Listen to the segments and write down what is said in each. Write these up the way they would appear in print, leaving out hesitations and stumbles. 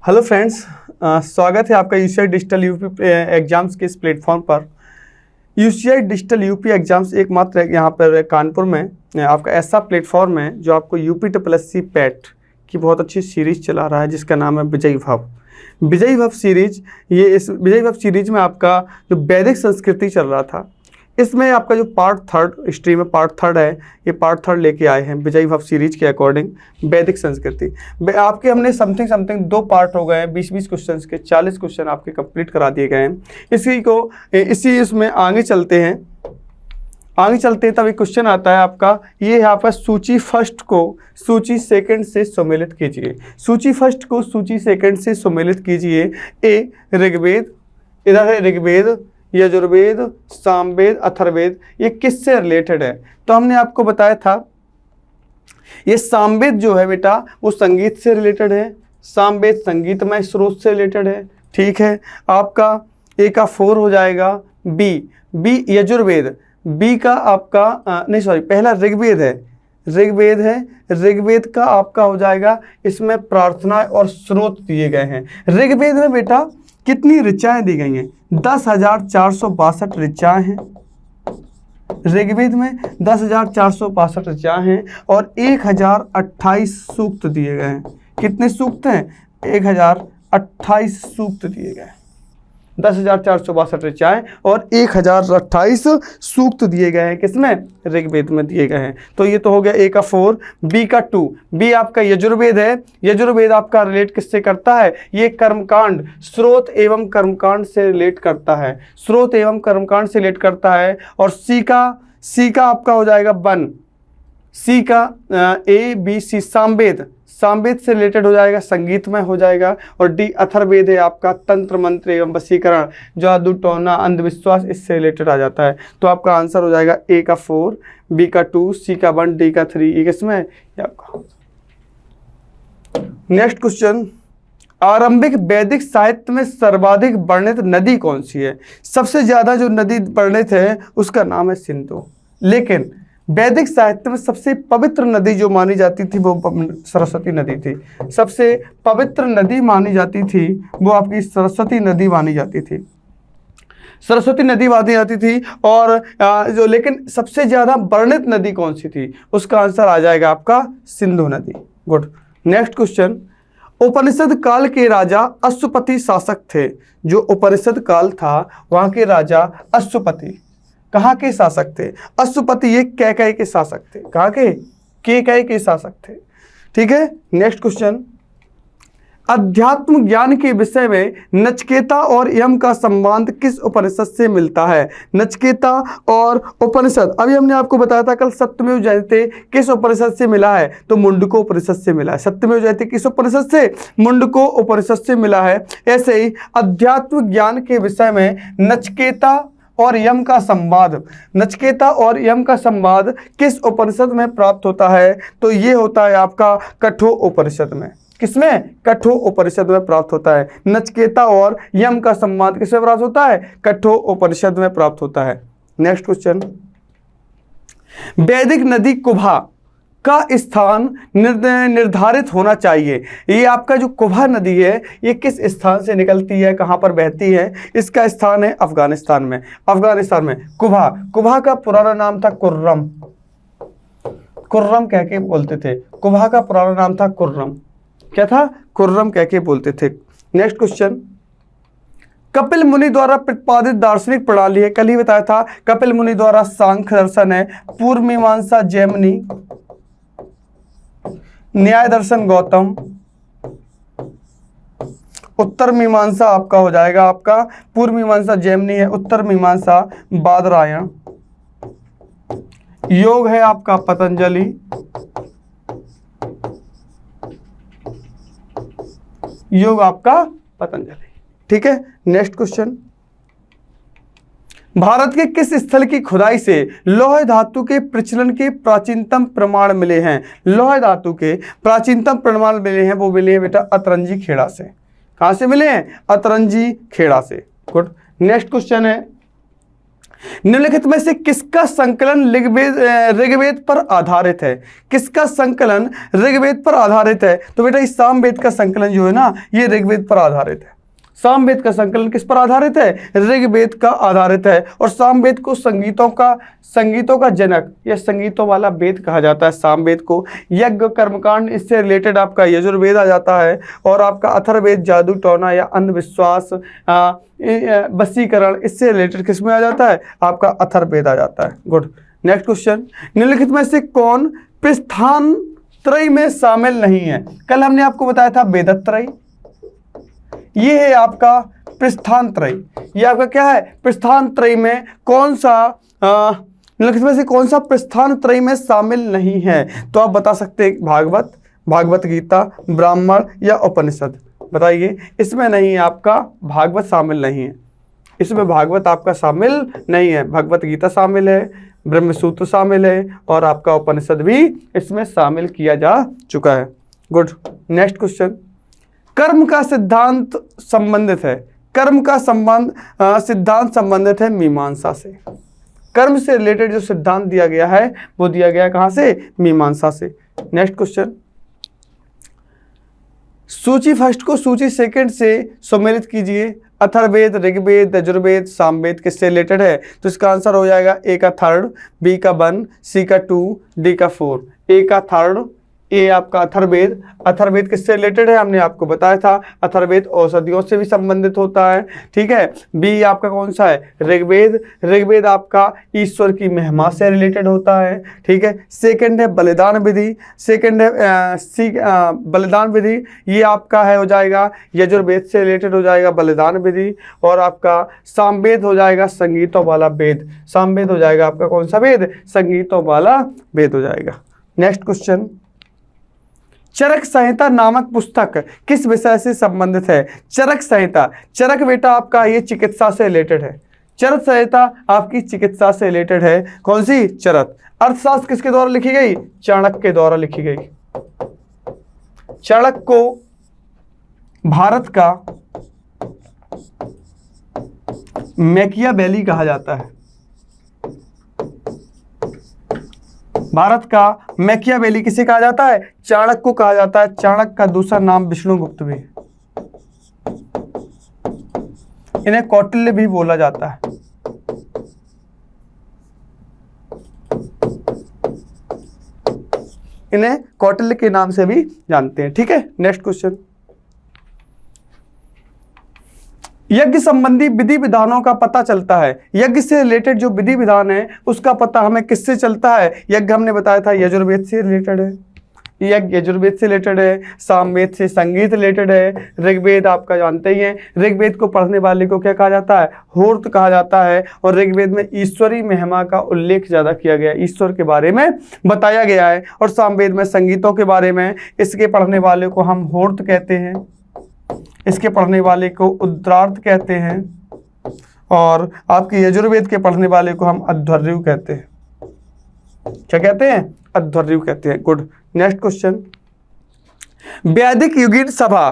Hello friends, स्वागत है आपका यूसीआई डिजिटल यूपी एग्जाम्स के इस प्लेटफॉर्म पर। यूसीआई डिजिटल यूपी एग्जाम्स एकमात्र यहाँ पर कानपुर में आपका ऐसा प्लेटफॉर्म है जो आपको यूपी SSC पैट की बहुत अच्छी सीरीज़ चला रहा है जिसका नाम है विजयी भव। विजयी भव सीरीज, ये इस विजयी भव सीरीज में आपका जो वैदिक संस्कृति चल रहा था, इसमें आपका जो पार्ट थर्ड स्ट्रीम में पार्ट थर्ड है, ये पार्ट थर्ड लेके आए हैं विजयी भव सीरीज के अकॉर्डिंग वैदिक संस्कृति। आपके हमने समथिंग 2 पार्ट हो गए हैं, 20-20 क्वेश्चन के 40 क्वेश्चन आपके कंप्लीट करा दिए गए हैं। इसमें आगे चलते हैं तब एक क्वेश्चन आता है आपका, ये यहाँ पर सूची फर्स्ट को सूची सेकंड से सम्मिलित कीजिए। सूची फर्स्ट को सूची सेकंड से सम्मिलित कीजिए। ए ऋग्वेद, इधर है ऋग्वेद, यजुर्वेद, सामवेद, अथर्ववेद, ये किससे रिलेटेड है? तो हमने आपको बताया था ये सामवेद जो है बेटा वो संगीत से रिलेटेड है। सामवेद संगीतमय स्रोत से रिलेटेड है। ठीक है, आपका ए का 4 हो जाएगा। बी यजुर्वेद, बी का आपका पहला ऋग्वेद है। ऋग्वेद का आपका हो जाएगा, इसमें प्रार्थना और स्रोत दिए गए हैं। ऋग्वेद में बेटा कितनी ऋचाएं दी गई हैं? 10,462 ऋचाएं हैं ऋग्वेद में। 10,462 ऋचाएं हैं और 1028 सूक्त दिए गए हैं। कितने सूक्त हैं? 1028 सूक्त दिए गए हैं। 10,462 ऋचाएं और 1028 सूक्त दिए गए हैं। किसमें? ऋग्वेद में दिए गए हैं। तो ये तो हो गया ए का 4, बी का 2। बी आपका यजुर्वेद है। यजुर्वेद आपका रिलेट किससे करता है? ये कर्मकांड, स्रोत एवं कर्मकांड से रिलेट करता है। स्रोत एवं कर्मकांड से रिलेट करता है। और सी का आपका हो जाएगा 1। सी का ABC सामवेद से रिलेटेड हो जाएगा, संगीतमय हो जाएगा। और डी अथर्ववेद है आपका, तंत्र मंत्र एवं वशीकरण, जादू टोना अंधविश्वास, इससे रिलेटेड आ जाता है। तो आपका आंसर हो जाएगा ए का 4, बी का 2, सी का 1, डी का 3। ये किसमें है? आपका नेक्स्ट क्वेश्चन, आरंभिक वैदिक साहित्य में सर्वाधिक वर्णित नदी कौन सी है? सबसे ज्यादा जो नदी वर्णित है उसका नाम है सिंधु। लेकिन वैदिक साहित्य में सबसे पवित्र नदी जो मानी जाती थी वो सरस्वती नदी थी। सबसे पवित्र नदी मानी जाती थी वो आपकी सरस्वती नदी मानी जाती थी। सरस्वती नदी मानी जाती थी। और लेकिन सबसे ज़्यादा वर्णित नदी कौन सी थी? उसका आंसर आ जाएगा आपका सिंधु नदी। गुड। नेक्स्ट क्वेश्चन, उपनिषद काल के राजा अश्वपति शासक थे। जो उपनिषद काल था वहाँ के राजा अश्वपति कहाँ के शासक थे? अश्वपति ये कैकेयी के शासक थे। कहाँ के? कैकेयी के शासक थे। ठीक है। नेक्स्ट क्वेश्चन, अध्यात्म ज्ञान के विषय में नचिकेता और यम का संबंध किस उपनिषद से मिलता है? नचिकेता और उपनिषद, अभी हमने आपको बताया था कल, सत्यमेव जयते किस उपनिषद से मिला है? तो मुंडको उपनिषद से मिला है। सत्यमेव जयते किस उपनिषद से? मुंडको उपनिषद से मिला है। ऐसे ही अध्यात्म ज्ञान के विषय में नचिकेता और यम का संवाद, नचिकेता और यम का संवाद किस उपनिषद में प्राप्त होता है? तो ये होता है आपका कठोर उपनिषद में। किसमें? कठोर उपनिषद में प्राप्त होता है। नचिकेता और यम का संवाद किसमें प्राप्त होता है? कठोर उपनिषद में प्राप्त होता है। नेक्स्ट क्वेश्चन, वैदिक नदी कुभा का स्थान निर्धारित होना चाहिए। ये आपका जो कुभा नदी है ये किस स्थान से निकलती है, कहाँ पर बहती है? इसका स्थान है अफगानिस्तान में। अफगानिस्तान में कुभा का पुराना नाम था कुर्रम कह के बोलते थे। कुभा का पुराना नाम था कुर्रम। क्या था? कुर्रम कह के बोलते थे। नेक्स्ट क्वेश्चन, कपिल मुनि द्वारा प्रतिपादित दार्शनिक प्रणाली है। कल ही बताया था कपिल मुनि द्वारा सांख्य दर्शन है, पूर्व मीमांसा जैमिनी, न्याय दर्शन गौतम, उत्तर मीमांसा आपका हो जाएगा, आपका पूर्व मीमांसा जैमिनी है, उत्तर मीमांसा बादरायण, योग है आपका पतंजलि, योग आपका पतंजलि। ठीक है। नेक्स्ट क्वेश्चन, भारत के किस स्थल की खुदाई से लौह धातु के प्रचलन के प्राचीनतम प्रमाण मिले हैं? लौह धातु के प्राचीनतम प्रमाण मिले हैं, वो मिले हैं बेटा अतरंजी खेड़ा से। कहां से मिले हैं? अतरंजी खेड़ा से। गुड। नेक्स्ट क्वेश्चन है, निम्नलिखित में से किसका संकलन ऋग्वेद पर आधारित है? किसका संकलन ऋग्वेद पर आधारित है? तो बेटा इस सामवेद का संकलन जो है ना, ये ऋग्वेद पर आधारित है। सामवेद का संकलन किस पर आधारित है? ऋग्वेद का आधारित है। और सामवेद को संगीतों का जनक या संगीतों वाला वेद कहा जाता है। सामवेद को यज्ञ कर्मकांड, इससे रिलेटेड आपका यजुर्वेद आ जाता है। और आपका अथर्ववेद जादू टोना या अंधविश्वास, वशीकरण, इससे रिलेटेड किस में आ जाता है? आपका अथर्ववेद आ जाता है। गुड। नेक्स्ट क्वेश्चन, निम्नलिखित में से कौन प्रस्थान त्रय में शामिल नहीं है? कल हमने आपको बताया था वेदत्रय, ये है आपका प्रस्थान त्रय। ये आपका क्या है? प्रस्थान त्रय में कौन सा निम्नलिखित में से कौन सा प्रस्थान त्रय में शामिल नहीं है? तो आप बता सकते हैं भागवत गीता, ब्राह्मण या उपनिषद। बताइए, इसमें नहीं है आपका भागवत शामिल नहीं है। इसमें भागवत आपका शामिल नहीं है। भगवत गीता शामिल है, ब्रह्मसूत्र शामिल है और आपका उपनिषद भी इसमें शामिल किया जा चुका है। गुड। नेक्स्ट क्वेश्चन, कर्म का सिद्धांत संबंधित है। कर्म का सिद्धांत संबंधित है मीमांसा से। कर्म से रिलेटेड जो सिद्धांत दिया गया है वो दिया गया कहां से? मीमांसा से। नेक्स्ट क्वेश्चन, सूची फर्स्ट को सूची सेकंड से सम्मिलित कीजिए। अथर्ववेद, ऋग्वेद, यजुर्वेद, सामवेद किससे रिलेटेड है? तो इसका आंसर हो जाएगा ए का 3, बी का 1, सी का 2, डी का 4। ए का 3, ए आपका अथर्ववेद। अथर्ववेद किससे रिलेटेड है? हमने आपको बताया था, अथर्ववेद औषधियों से भी संबंधित होता है। ठीक है। बी आपका कौन सा है? ऋग्वेद। ऋग्वेद आपका ईश्वर की महिमा से रिलेटेड होता है। ठीक है। सेकंड है बलिदान विधि। सेकंड है बलिदान विधि, ये आपका है हो जाएगा यजुर्वेद से रिलेटेड हो जाएगा बलिदान विधि। और आपका सामवेद हो जाएगा संगीतों वाला वेद। सामवेद हो जाएगा आपका कौन सा वेद? संगीतों वाला वेद हो जाएगा। नेक्स्ट क्वेश्चन, चरक संहिता नामक पुस्तक किस विषय से संबंधित है? चरक संहिता, चरक बेटा आपका ये चिकित्सा से रिलेटेड है। चरक संहिता आपकी चिकित्सा से रिलेटेड है। कौन सी? चरक। अर्थशास्त्र किसके द्वारा लिखी गई? चाणक्य के द्वारा लिखी गई। चाणक्य को भारत का मैकियावेली कहा जाता है। भारत का मैकियावेली किसे कहा जाता है? चाणक्य को कहा जाता है। चाणक्य का दूसरा नाम विष्णुगुप्त भी, इन्हें कौटिल्य भी बोला जाता है। इन्हें कौटिल्य के नाम से भी जानते हैं। ठीक है। नेक्स्ट क्वेश्चन, यज्ञ संबंधी विधि विधानों का पता चलता है। यज्ञ से रिलेटेड जो विधि विधान है उसका पता हमें किससे चलता है? यज्ञ हमने बताया था यजुर्वेद से रिलेटेड है। यज्ञ यजुर्वेद से रिलेटेड है। सामवेद से संगीत रिलेटेड है। ऋग्वेद आपका जानते ही हैं, ऋग्वेद को पढ़ने वाले को क्या कहा जाता है? होर्त कहा जाता है। और ऋग्वेद में ईश्वरी महिमा का उल्लेख ज्यादा किया गया है, ईश्वर के बारे में बताया गया है। और सामवेद में संगीतों के बारे में, इसके पढ़ने वाले को हम होर्त कहते हैं, इसके पढ़ने वाले को उद्रार्थ कहते हैं। और आपके यजुर्वेद के पढ़ने वाले को हम अध्वर्यु कहते हैं। क्या कहते हैं? अध्वर्यु कहते हैं। गुड। नेक्स्ट क्वेश्चन, वैदिक युगीन सभा।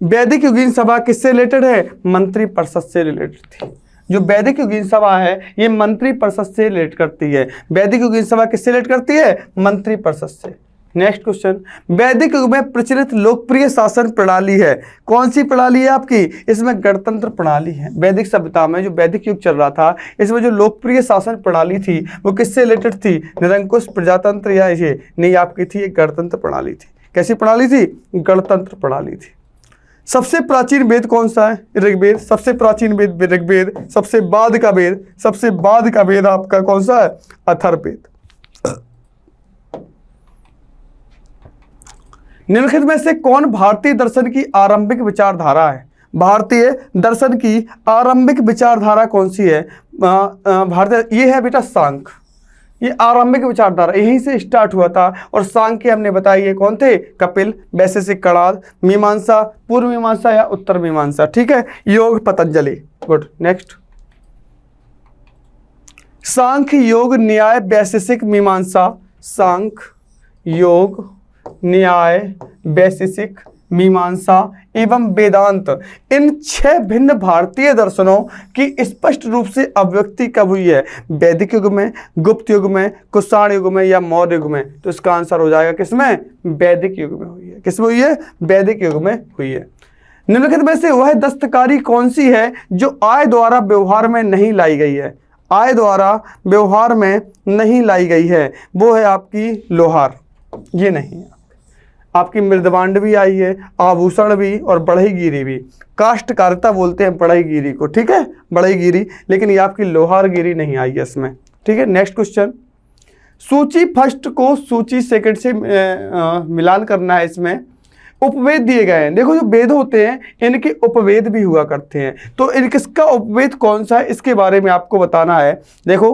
वैदिक युगीन सभा किससे रिलेटेड है? मंत्री परिषद से रिलेटेड थी। जो वैदिक युगीन सभा है ये मंत्री परिषद से रिलेट करती है। वैदिक युगीन सभा किससे रिलेट करती है? मंत्री परिषद से। नेक्स्ट क्वेश्चन, वैदिक युग में प्रचलित लोकप्रिय शासन प्रणाली है। कौन सी प्रणाली है आपकी? इसमें गणतंत्र प्रणाली है। वैदिक सभ्यता में जो वैदिक युग चल रहा था इसमें जो लोकप्रिय शासन प्रणाली थी वो किससे रिलेटेड थी? निरंकुश, प्रजातंत्र या ये नहीं आपकी थी, एक गणतंत्र प्रणाली थी। कैसी प्रणाली थी? गणतंत्र प्रणाली थी। सबसे प्राचीन वेद कौन सा है? ऋग्वेद। सबसे प्राचीन वेद ऋग्वेद। सबसे बाद का वेद आपका कौन सा है? अथर्ववेद। निम्नलिखित में से कौन भारतीय दर्शन की आरंभिक विचारधारा है? भारतीय दर्शन की आरंभिक विचारधारा कौन सी है? भारतीय ये है बेटा सांख्य। ये आरंभिक विचारधारा यहीं से स्टार्ट हुआ था। और सांख्य हमने बताया ये कौन थे? कपिल, वैशेषिक कणाद, मीमांसा, पूर्व मीमांसा या उत्तर मीमांसा। ठीक है। योग पतंजलि। गुड। नेक्स्ट, सांख्य, योग, न्याय, वैशेषिक, मीमांसा। सांख्य, योग, न्याय, वैशेषिक, मीमांसा एवं वेदांत, इन 6 भिन्न भारतीय दर्शनों की स्पष्ट रूप से अभिव्यक्ति कब हुई है? वैदिक युग में, गुप्त युग में, कुषाण युग में या मौर्य युग में? तो इसका आंसर हो जाएगा किसमें? वैदिक युग में हुई है। किसमें हुई है? वैदिक युग में हुई है। निम्नलिखित में से वह दस्तकारी कौन सी है जो आय द्वारा व्यवहार में नहीं लाई गई है? आय द्वारा व्यवहार में नहीं लाई गई है, वो है आपकी लोहार। ये नहीं है। आपकी मृदबांड भी आई है, आभूषण भी और बढ़ईगिरी भी। काष्ठकारिता बोलते हैं बढ़ईगिरी को, ठीक है, बढ़ईगिरी, लेकिन ये आपकी लोहारगिरी नहीं आई है इसमें। ठीक है, नेक्स्ट क्वेश्चन। सूची फर्स्ट को सूची सेकंड से मिलान करना है। इसमें उपवेद दिए गए हैं। देखो, जो वेद होते हैं इनके उपवेद भी हुआ करते हैं, तो इनका उपवेद कौन सा है इसके बारे में आपको बताना है। देखो,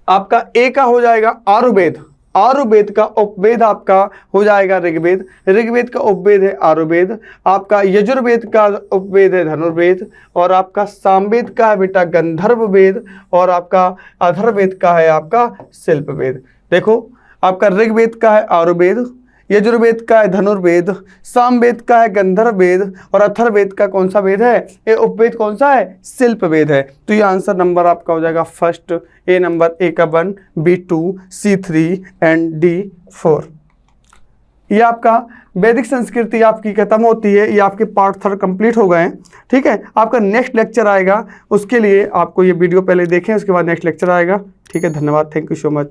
आपका ए का हो जाएगा आयुर्वेद, आयुर्वेद का उपवेद आपका हो जाएगा ऋग्वेद, ऋग्वेद का उपवेद है आयुर्वेद, आपका यजुर्वेद का उपवेद है धनुर्वेद, और आपका सामवेद का है बेटा गंधर्व वेद, और आपका अथर्ववेद का है आपका शिल्पवेद। देखो, आपका ऋग्वेद का है आयुर्वेद, यजुर्वेद का है धनुर्वेद, सामवेद का है गंधर्व वेद, और अथर्ववेद का कौन सा वेद है? ये उपवेद कौन सा है? शिल्पवेद है। तो ये आंसर नंबर आपका हो जाएगा फर्स्ट, ए नंबर, ए का 1, बी 2, सी 3 एंड डी 4। ये आपका वैदिक संस्कृति आपकी खत्म होती है। ये आपके पार्ट 3 कंप्लीट हो गए हैं। ठीक है, आपका नेक्स्ट लेक्चर आएगा, उसके लिए आपको ये वीडियो पहले देखें, उसके बाद नेक्स्ट लेक्चर आएगा। ठीक है, धन्यवाद, थैंक यू सो मच।